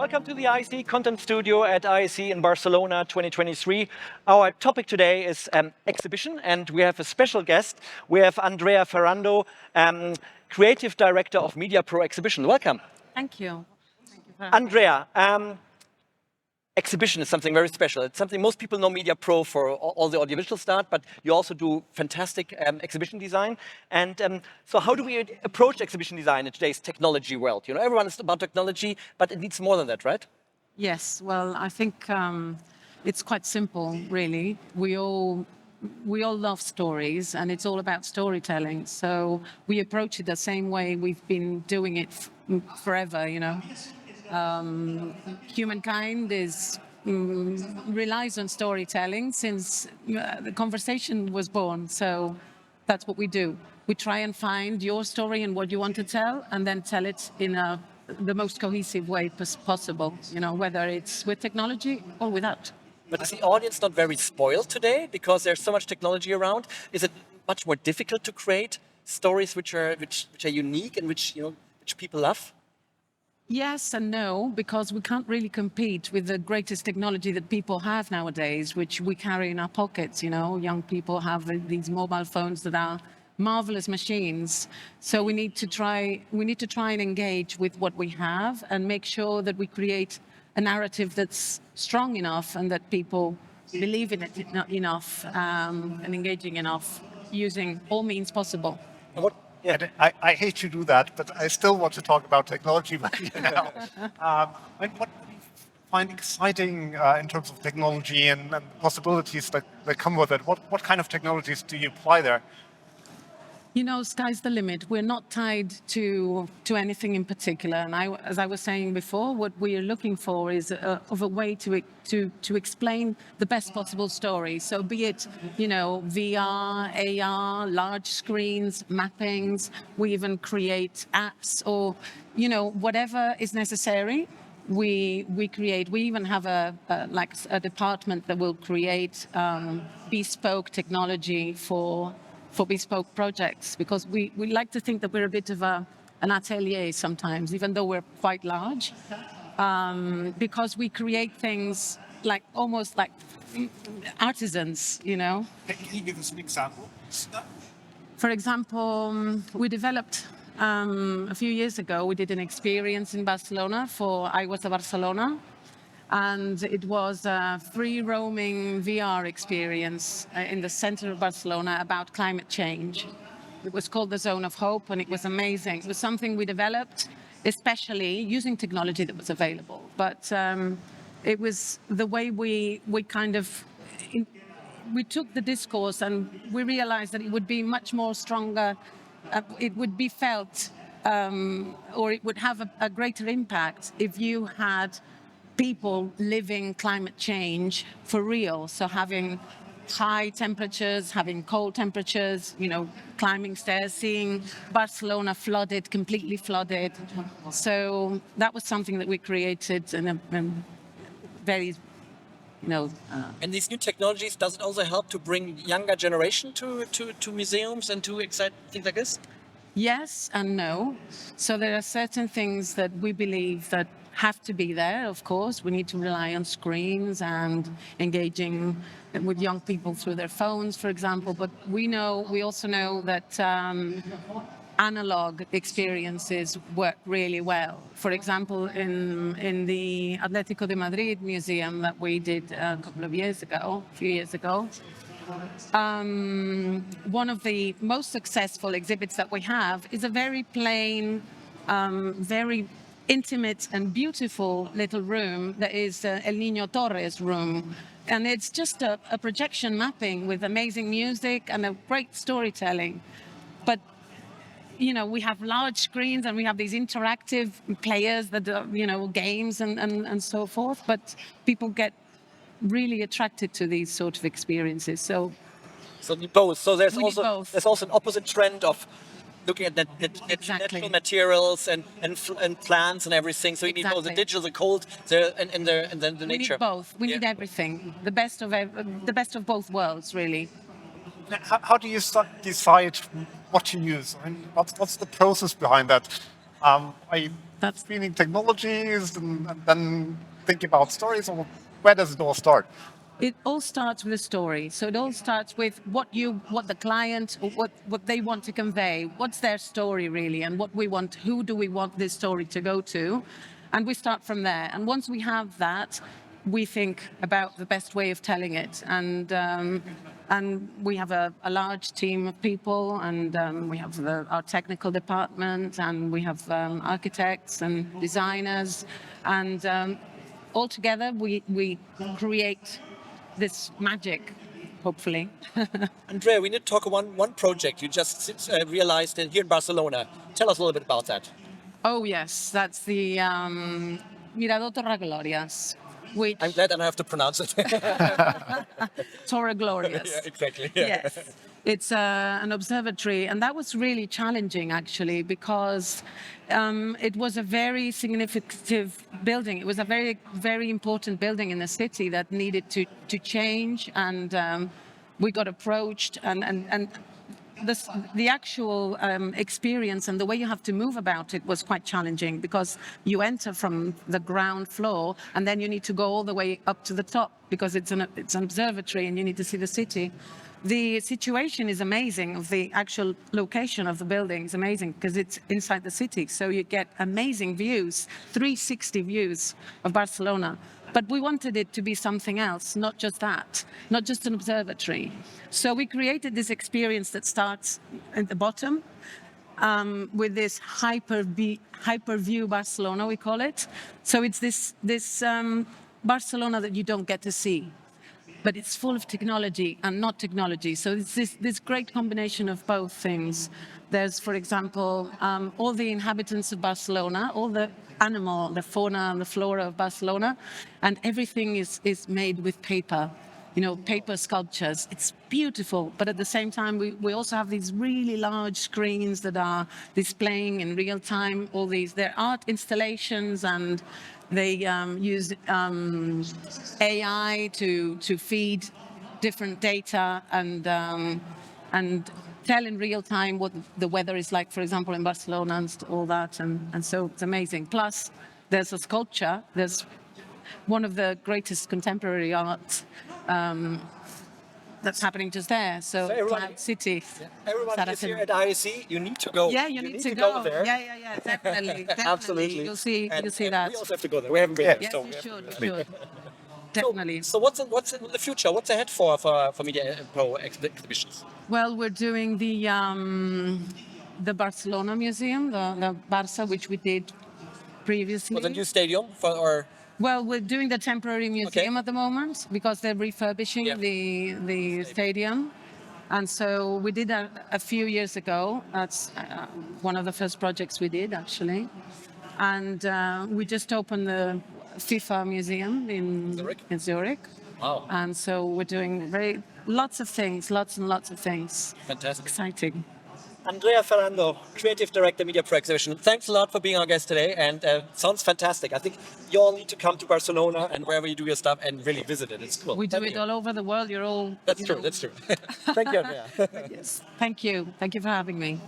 Welcome to the ISE Content Studio at ISE in Barcelona 2023. Our topic today is exhibition, and we have a special guest. We have Andrea Ferrando, Creative Director of Mediapro Exhibitions. Welcome. Thank you. Andrea, exhibition is something very special. It's something most people know Mediapro for all the audiovisual stuff, but you also do fantastic exhibition design. And so how do we approach exhibition design in today's technology world? You know, everyone is about technology, but it needs more than that, right? Yes, well, I think it's quite simple, really. We all love stories, and it's all about storytelling. So we approach it the same way we've been doing it forever, you know. Humankind relies on storytelling since the conversation was born. So that's what we do. We try and find your story and what you want to tell, and then tell it in the most cohesive way possible, you know, whether it's with technology or without. But is the audience not very spoiled today because there's so much technology around? Is it much more difficult to create stories which are unique and which people love? Yes and no, because we can't really compete with the greatest technology that people have nowadays, which we carry in our pockets. You know, young people have these mobile phones that are marvelous machines. So we need to try and engage with what we have and make sure that we create a narrative that's strong enough and that people believe in it enough and engaging enough, using all means possible. Yeah, I hate to do that, but I still want to talk about technology with you now. What do you find exciting in terms of technology and possibilities that come with it? What kind of technologies do you apply there? You know, sky's the limit. We're not tied to anything in particular. And as I was saying before, what we are looking for is a way to explain the best possible story. So be it, you know, VR, AR, large screens, mappings, we even create apps or, you know, whatever is necessary. We create. We even have a department that will create bespoke technology for bespoke projects, because we like to think that we're a bit of an atelier sometimes, even though we're quite large, because we create things almost like artisans, you know. Can you give us an example? For example, we developed a few years ago, we did an experience in Barcelona for I Was a Barcelona. And it was a free roaming VR experience in the center of Barcelona about climate change. It was called the Zone of Hope, and it was amazing. It was something we developed, especially using technology that was available. But it was the way we took the discourse, and we realized that it would be much more stronger. It would be felt, or it would have a greater impact if you had people living climate change for real. So having high temperatures, having cold temperatures, you know, climbing stairs, seeing Barcelona flooded, completely flooded. So that was something that we created in a very, you know. And these new technologies, does it also help to bring younger generation to museums and to excite things like this? Yes and no. So there are certain things that we believe that have to be there, of course. We need to rely on screens and engaging with young people through their phones, for example. But we also know that analog experiences work really well. For example, in the Atlético de Madrid museum that we did a few years ago, one of the most successful exhibits that we have is a very plain, very intimate and beautiful little room that is El Niño Torres room. And it's just a projection mapping with amazing music and a great storytelling. But, you know, we have large screens and we have these interactive players that are, you know, games and so forth. But people get really attracted to these sort of experiences. So both. So there's both. also an opposite trend of looking at Exactly. natural materials and plants and everything. So you need both the digital, the cold, and then the nature. We need both. We need everything. The best of both worlds, really. How do you decide what to use? I mean, what's the process behind that? Are you screening technologies and then thinking about stories, or where does it all start? It all starts with a story. So it all starts with what the client, or what they want to convey. What's their story really, and what we want. Who do we want this story to go to? And we start from there. And once we have that, we think about the best way of telling it. And we have a large team of people, and we have our technical department, and we have architects and designers, and all together we create this magic, hopefully. Andrea, we need to talk one project you just realized here in Barcelona. Tell us a little bit about that. Oh yes, that's the Mirador Torre Glòries, which I'm glad I don't have to pronounce it. Torre Glòries. Yeah, exactly. Yeah. Yes, it's an observatory, and that was really challenging actually, because it was a very significant building. It was a very, very important building in the city that needed to change, and we got approached, and the actual experience and the way you have to move about it was quite challenging, because you enter from the ground floor and then you need to go all the way up to the top, because it's an observatory and you need to see the city. The situation is amazing, of the actual location of the building is amazing, because it's inside the city. So you get amazing views, 360 views of Barcelona. But we wanted it to be something else, not just that, not just an observatory. So we created this experience that starts at the bottom with this hyper view Barcelona, we call it. So it's this Barcelona that you don't get to see, but it's full of technology and not technology. So it's this great combination of both things. There's, for example, all the inhabitants of Barcelona, all the animal, the fauna and the flora of Barcelona, and everything is made with paper, paper sculptures. It's beautiful, but at the same time, we also have these really large screens that are displaying in real time all these, they're art installations, and they use AI to feed different data and tell in real time what the weather is like, for example, in Barcelona and all that. And so it's amazing. Plus, there's a sculpture. There's one of the greatest contemporary art that's happening just there. So Cloud City. Yeah. Everyone is here at ISE. You need to go. Yeah, you need to go there. Yeah, definitely. Absolutely. You'll see And that. we also have to go there. We haven't been there. Yes, So you should. Definitely. So what's in the future? What's ahead for Mediapro Exhibitions? Well, we're doing the Barcelona Museum, the Barça, which we did previously. For the new stadium or? Well, we're doing the temporary museum at the moment, because they're refurbishing the stadium. And so we did that a few years ago. That's one of the first projects we did, actually. And we just opened the FIFA Museum in Zurich. Wow. And so we're doing lots and lots of things. Fantastic. Exciting. Andrea Ferrando, Creative Director, Mediapro Exhibition. Thanks a lot for being our guest today, and sounds fantastic. I think you all need to come to Barcelona and wherever you do your stuff and really visit it. It's cool. We do it all over the world. You're all... That's true. Thank you, Andrea. Yes. Thank you. Thank you for having me.